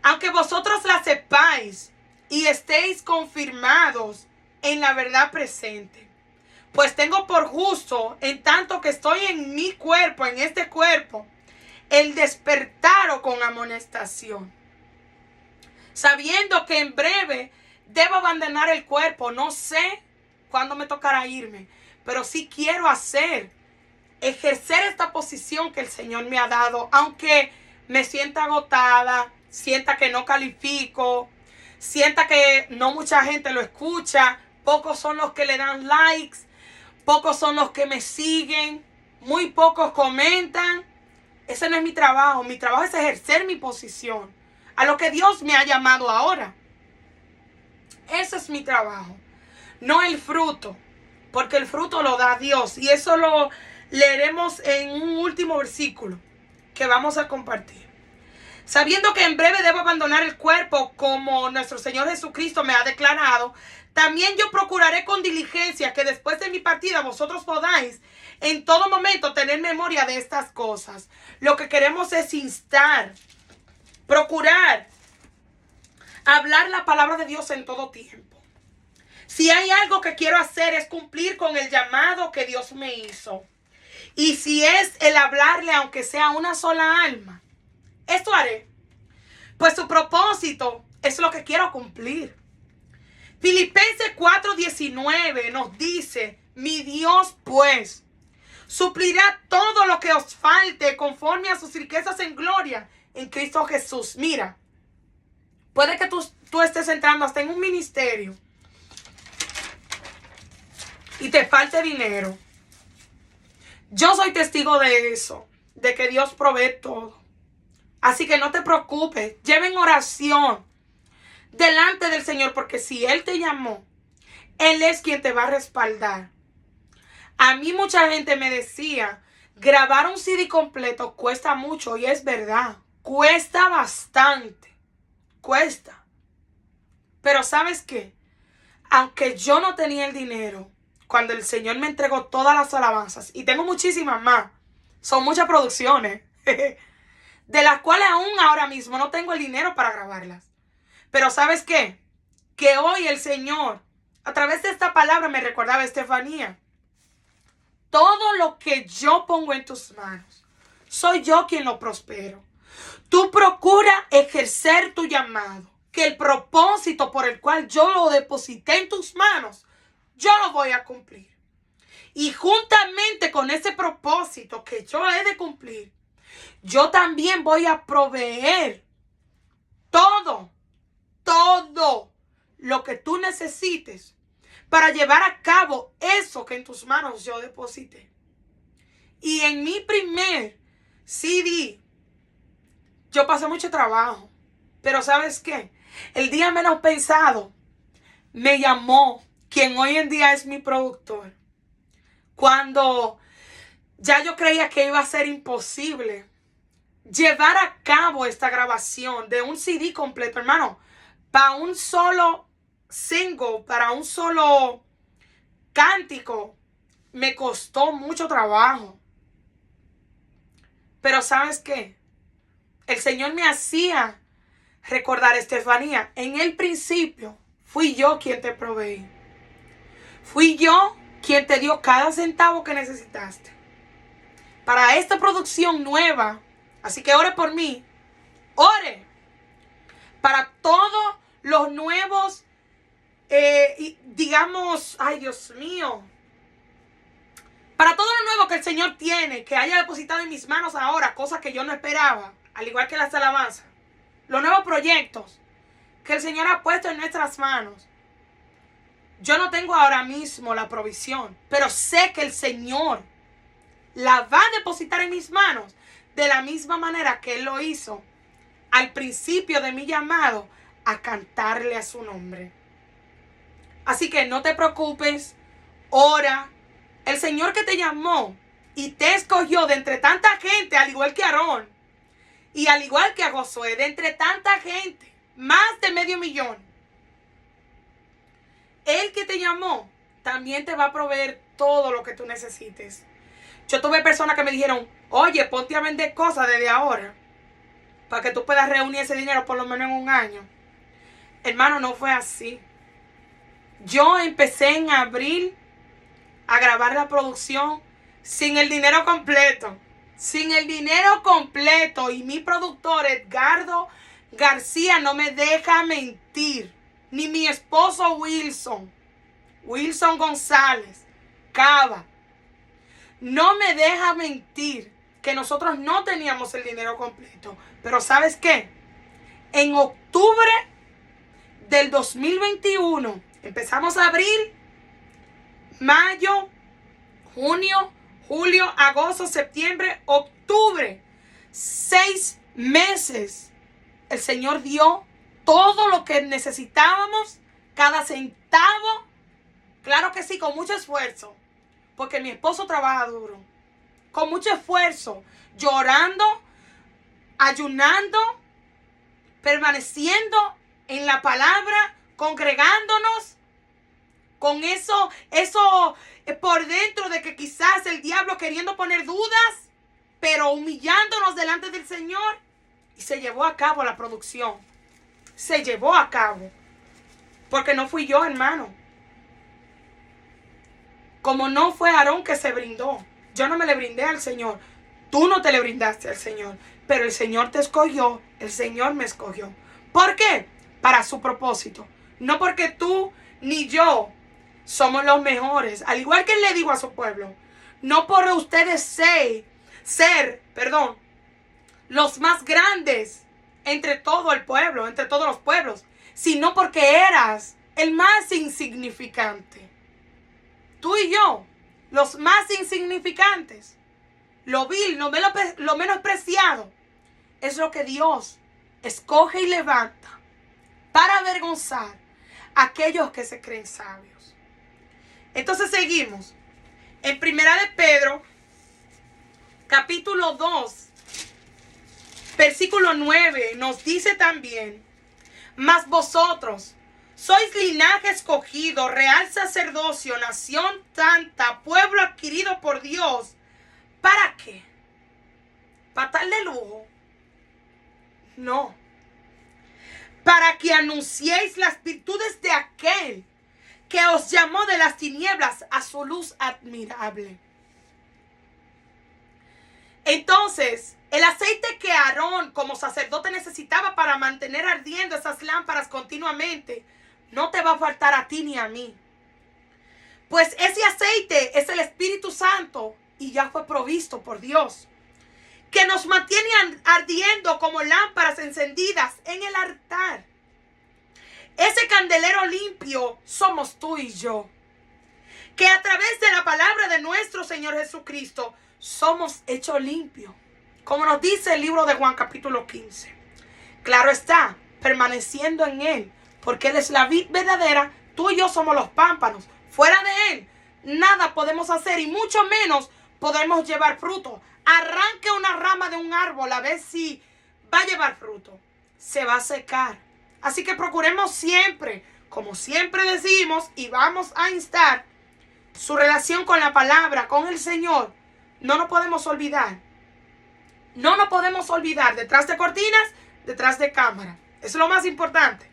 Aunque vosotros la sepáis y estéis confirmados en la verdad presente, pues tengo por justo, en tanto que estoy en mi cuerpo, en este cuerpo, el despertaros con amonestación, sabiendo que en breve debo abandonar el cuerpo. No sé cuándo me tocará irme, pero sí quiero ejercer esta posición que el Señor me ha dado, aunque me sienta agotada, sienta que no califico, sienta que no mucha gente lo escucha, pocos son los que le dan likes, pocos son los que me siguen, muy pocos comentan. Ese no es mi trabajo es ejercer mi posición, a lo que Dios me ha llamado ahora. Ese es mi trabajo, no el fruto, porque el fruto lo da Dios, y eso lo leeremos en un último versículo que vamos a compartir. Sabiendo que en breve debo abandonar el cuerpo, como nuestro Señor Jesucristo me ha declarado, también yo procuraré con diligencia que después de mi partida vosotros podáis en todo momento tener memoria de estas cosas. Lo que queremos es instar, procurar hablar la palabra de Dios en todo tiempo. Si hay algo que quiero hacer es cumplir con el llamado que Dios me hizo. Y si es el hablarle aunque sea una sola alma, esto haré. Pues su propósito es lo que quiero cumplir. Filipenses 4:19 nos dice: mi Dios pues suplirá todo lo que os falte conforme a sus riquezas en gloria en Cristo Jesús. Mira, puede que tú estés entrando hasta en un ministerio y te falte dinero. Yo soy testigo de eso, de que Dios provee todo. Así que no te preocupes, lleva en oración delante del Señor, porque si Él te llamó, Él es quien te va a respaldar. A mí mucha gente me decía, grabar un CD completo cuesta mucho, y es verdad, cuesta bastante, cuesta. Pero ¿sabes qué? Aunque yo no tenía el dinero, cuando el Señor me entregó todas las alabanzas, y tengo muchísimas más, son muchas producciones, de las cuales aún ahora mismo no tengo el dinero para grabarlas. Pero ¿sabes qué? Que hoy el Señor, a través de esta palabra, me recordaba Estefanía: todo lo que yo pongo en tus manos, soy yo quien lo prospero. Tú procura ejercer tu llamado, que el propósito por el cual yo lo deposité en tus manos, yo lo voy a cumplir. Y juntamente con ese propósito que yo he de cumplir, yo también voy a proveer todo lo que tú necesites para llevar a cabo eso que en tus manos yo deposité. Y en mi primer CD, yo pasé mucho trabajo. Pero ¿sabes qué? El día menos pensado, me llamó quien hoy en día es mi productor. Cuando ya yo creía que iba a ser imposible llevar a cabo esta grabación de un CD completo, hermano, para un solo single, para un solo cántico, me costó mucho trabajo. Pero ¿sabes qué? El Señor me hacía recordar, Estefanía, en el principio fui yo quien te proveí. Fui yo quien te dio cada centavo que necesitaste para esta producción nueva. Así que ore por mí. Ore para todos los nuevos, digamos, ay Dios mío, para todo lo nuevo que el Señor tiene, que haya depositado en mis manos ahora, cosas que yo no esperaba, al igual que las alabanzas, los nuevos proyectos que el Señor ha puesto en nuestras manos. Yo no tengo ahora mismo la provisión, pero sé que el Señor la va a depositar en mis manos de la misma manera que Él lo hizo al principio de mi llamado a cantarle a su nombre. Así que no te preocupes, ora. El Señor que te llamó y te escogió de entre tanta gente, al igual que Aarón y al igual que a Josué, de entre tanta gente, más de 500,000. El que te llamó también te va a proveer todo lo que tú necesites. Yo tuve personas que me dijeron, oye, ponte a vender cosas desde ahora para que tú puedas reunir ese dinero por lo menos en un año. Hermano, no fue así. Yo empecé en abril a grabar la producción sin el dinero completo. Sin el dinero completo. Y mi productor, Edgardo García, no me deja mentir. Ni mi esposo Wilson González Cava, no me deja mentir que nosotros no teníamos el dinero completo. Pero ¿sabes qué? En octubre del 2021, empezamos abril, mayo, junio, julio, agosto, septiembre, octubre. 6 meses. El Señor dio todo lo que necesitábamos, cada centavo. Claro que sí, con mucho esfuerzo. Porque mi esposo trabaja duro. Con mucho esfuerzo. Llorando, ayunando, permaneciendo en la palabra, congregándonos. Con eso por dentro de que quizás el diablo queriendo poner dudas, pero humillándonos delante del Señor. Y se llevó a cabo la producción. Se llevó a cabo. Porque no fui yo, hermano. Como no fue Aarón que se brindó. Yo no me le brindé al Señor. Tú no te le brindaste al Señor. Pero el Señor te escogió. El Señor me escogió. ¿Por qué? Para su propósito. No porque tú ni yo somos los mejores. Al igual que Él le dijo a su pueblo. No por ustedes ser los más grandes entre todo el pueblo, entre todos los pueblos, sino porque eras el más insignificante. Tú y yo, los más insignificantes, lo vil, lo menospreciado, es lo que Dios escoge y levanta para avergonzar a aquellos que se creen sabios. Entonces seguimos. En Primera de Pedro, capítulo 2, versículo 9, nos dice también: mas vosotros sois linaje escogido, real sacerdocio, nación santa, pueblo adquirido por Dios. ¿Para qué? ¿Para darle lujo? No. Para que anunciéis las virtudes de aquel que os llamó de las tinieblas a su luz admirable. Entonces, el aceite que Aarón como sacerdote necesitaba para mantener ardiendo esas lámparas continuamente, no te va a faltar a ti ni a mí. Pues ese aceite es el Espíritu Santo y ya fue provisto por Dios, que que nos mantiene ardiendo como lámparas encendidas en el altar. Ese candelero limpio somos tú y yo, que a través de la palabra de nuestro Señor Jesucristo somos hechos limpios, como nos dice el libro de Juan capítulo 15. Claro está, permaneciendo en Él, porque Él es la vid verdadera, tú y yo somos los pámpanos. Fuera de Él, nada podemos hacer y mucho menos podemos llevar fruto. Arranque una rama de un árbol a ver si va a llevar fruto. Se va a secar. Así que procuremos siempre, como siempre decimos y vamos a instar, su relación con la palabra, con el Señor. No nos podemos olvidar. No nos podemos olvidar detrás de cortinas, detrás de cámara. Eso es lo más importante.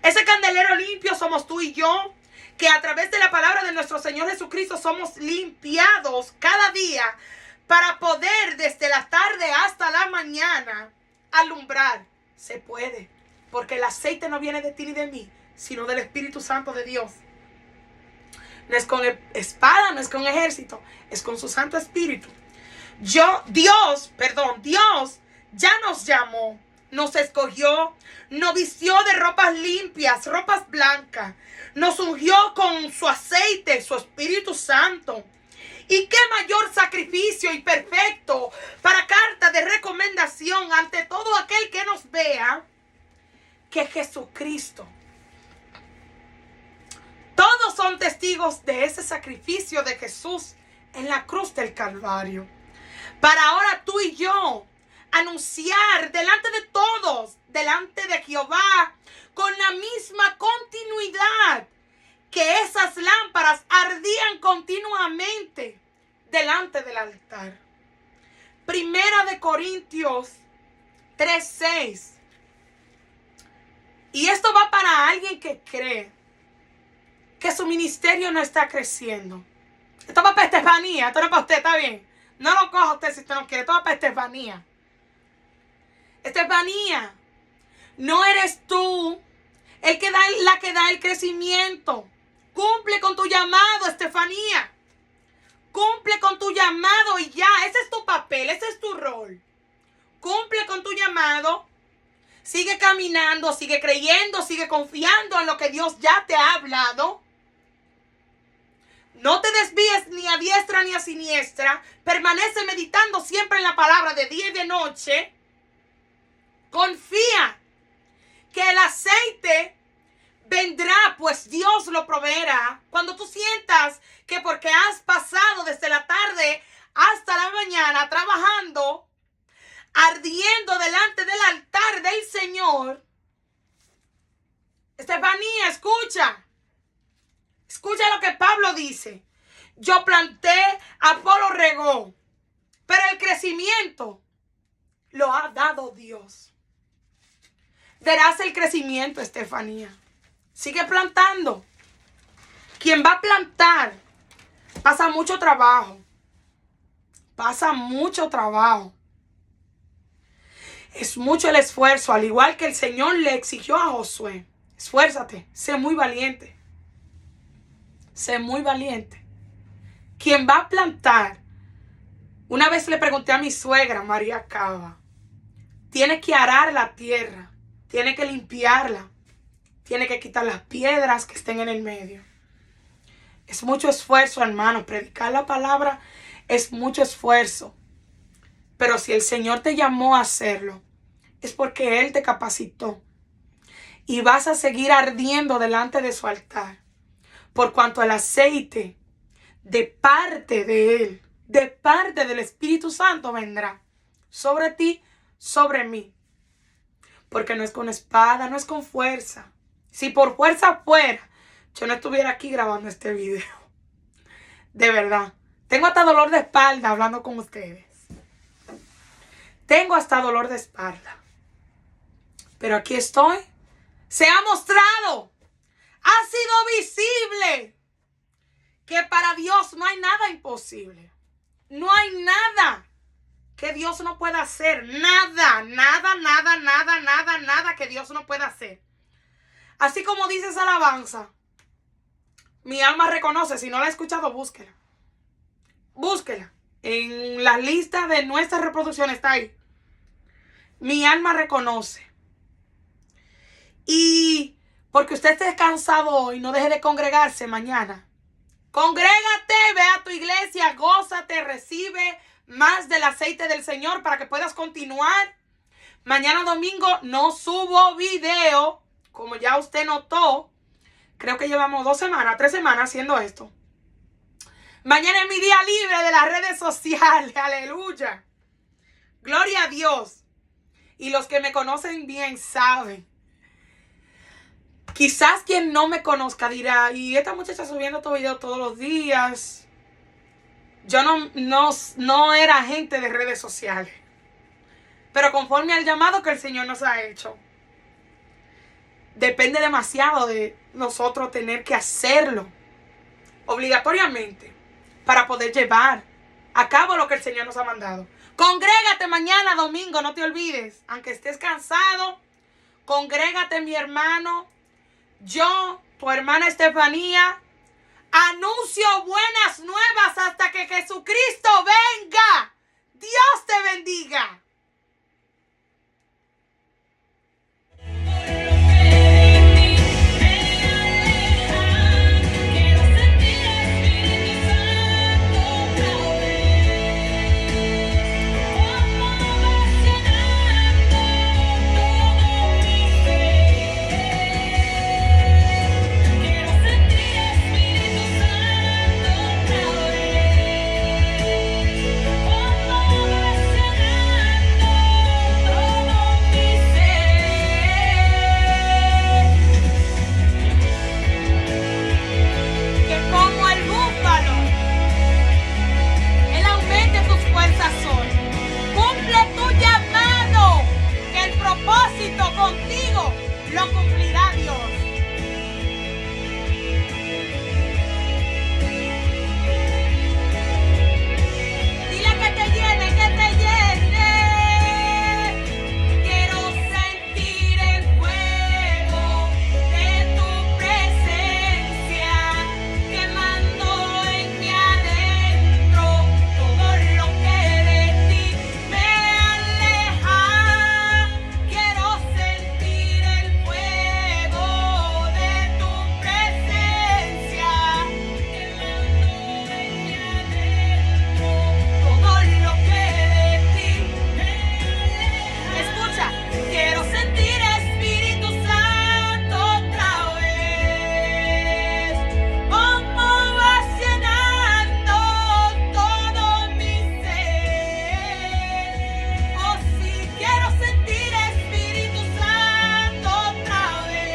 Ese candelero limpio somos tú y yo, que a través de la palabra de nuestro Señor Jesucristo somos limpiados cada día para poder desde la tarde hasta la mañana alumbrar. Se puede, porque el aceite no viene de ti ni de mí, sino del Espíritu Santo de Dios. No es con espada, no es con ejército, es con su Santo Espíritu. Dios ya nos llamó, nos escogió, nos vistió de ropas limpias, ropas blancas, nos ungió con su aceite, su Espíritu Santo. Y qué mayor sacrificio y perfecto para carta de recomendación ante todo aquel que nos vea que Jesucristo. Todos son testigos de ese sacrificio de Jesús en la cruz del Calvario. Para ahora tú y yo anunciar delante de todos, delante de Jehová, con la misma continuidad, que esas lámparas ardían continuamente delante del altar. Primera de Corintios 3:6. Y esto va para alguien que cree que su ministerio no está creciendo. Esto va para Estefanía, esto no es para usted, está bien. No lo coja usted si usted no quiere, esto va para Estefanía. Estefanía, no eres tú la que da el crecimiento. Cumple con tu llamado, Estefanía. Cumple con tu llamado y ya. Ese es tu papel, ese es tu rol. Cumple con tu llamado. Sigue caminando, sigue creyendo, sigue confiando en lo que Dios ya te ha hablado. No te desvíes ni a diestra ni a siniestra. Permanece meditando siempre en la palabra de día y de noche. Confía que el aceite vendrá, pues Dios lo proveerá. Cuando tú sientas que porque has pasado desde la tarde hasta la mañana trabajando, ardiendo delante del altar del Señor, Estefanía, escucha lo que Pablo dice. Yo planté, Apolo regó, pero el crecimiento lo ha dado Dios. Verás el crecimiento, Estefanía. Sigue plantando. Quien va a plantar pasa mucho trabajo. Es mucho el esfuerzo, al igual que el Señor le exigió a Josué. Esfuérzate, sé muy valiente. Sé muy valiente. Quien va a plantar, una vez le pregunté a mi suegra, María Cava, tiene que arar la tierra, tiene que limpiarla, tiene que quitar las piedras que estén en el medio. Es mucho esfuerzo, hermano. Predicar la palabra es mucho esfuerzo. Pero si el Señor te llamó a hacerlo, es porque Él te capacitó. Y vas a seguir ardiendo delante de su altar. Por cuanto el aceite de parte de Él, de parte del Espíritu Santo vendrá sobre ti, sobre mí. Porque no es con espada, no es con fuerza. Si por fuerza fuera, yo no estuviera aquí grabando este video. De verdad. Tengo hasta dolor de espalda hablando con ustedes. Tengo hasta dolor de espalda. Pero aquí estoy. Se ha mostrado. Ha sido visible. Que para Dios no hay nada imposible. No hay nada que Dios no pueda hacer. Nada que Dios no pueda hacer. Así como dice esa alabanza. Mi alma reconoce. Si no la ha escuchado, búsquela. Búsquela. En la lista de nuestra reproducción está ahí. Mi alma reconoce. Y porque usted esté cansado hoy, no deje de congregarse mañana. Congrégate, ve a tu iglesia, gózate, recibe más del aceite del Señor para que puedas continuar. Mañana domingo no subo video, como ya usted notó. Creo que llevamos 3 semanas haciendo esto. Mañana es mi día libre de las redes sociales. Aleluya. Gloria a Dios. Y los que me conocen bien saben. Quizás quien no me conozca dirá, y esta muchacha subiendo estos videos todos los días. Yo no era agente de redes sociales. Pero conforme al llamado que el Señor nos ha hecho, depende demasiado de nosotros tener que hacerlo obligatoriamente para poder llevar a cabo lo que el Señor nos ha mandado. Congrégate mañana domingo, no te olvides. Aunque estés cansado, congrégate, mi hermano. Yo, tu hermana Estefanía, anuncio buenas nuevas hasta que Jesucristo venga. Dios te bendiga. Contigo lo cumplirá Dios. Dile que te llene, que te llene. Quiero sentir el fuego de tu presencia quemando en mi adentro. Todo lo que de ti me aleja. Quiero sentir el fuego de tu presencia quemando en mi adentro. Todo lo que de ti me aleja. Escucha, quiero sentir Espíritu Santo otra vez, como vas llenando todo mi ser. Oh sí, quiero sentir Espíritu Santo otra vez,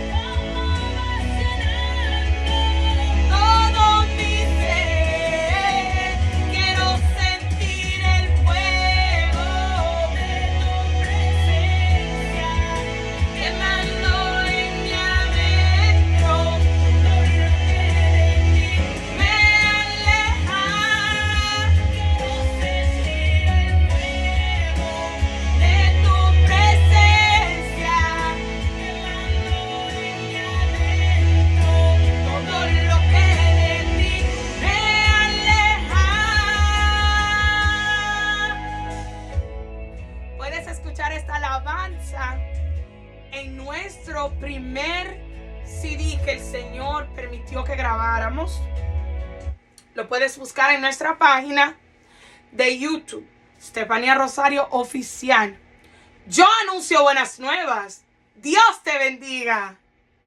como vas llenando todo mi ser. Quiero sentir el fuego de tu presencia quemando en mi adentro. Todo lo que de ti me aleja. Quiero sentir el fuego de tu presencia quemando en mi adentro. Todo lo que de ti me aleja. Puedes escuchar esta alabanza en nuestro primer CD que el Señor permitió que grabáramos. Lo puedes buscar en nuestra página de YouTube, Estefanía Rosario Oficial. Yo anuncio buenas nuevas. Dios te bendiga.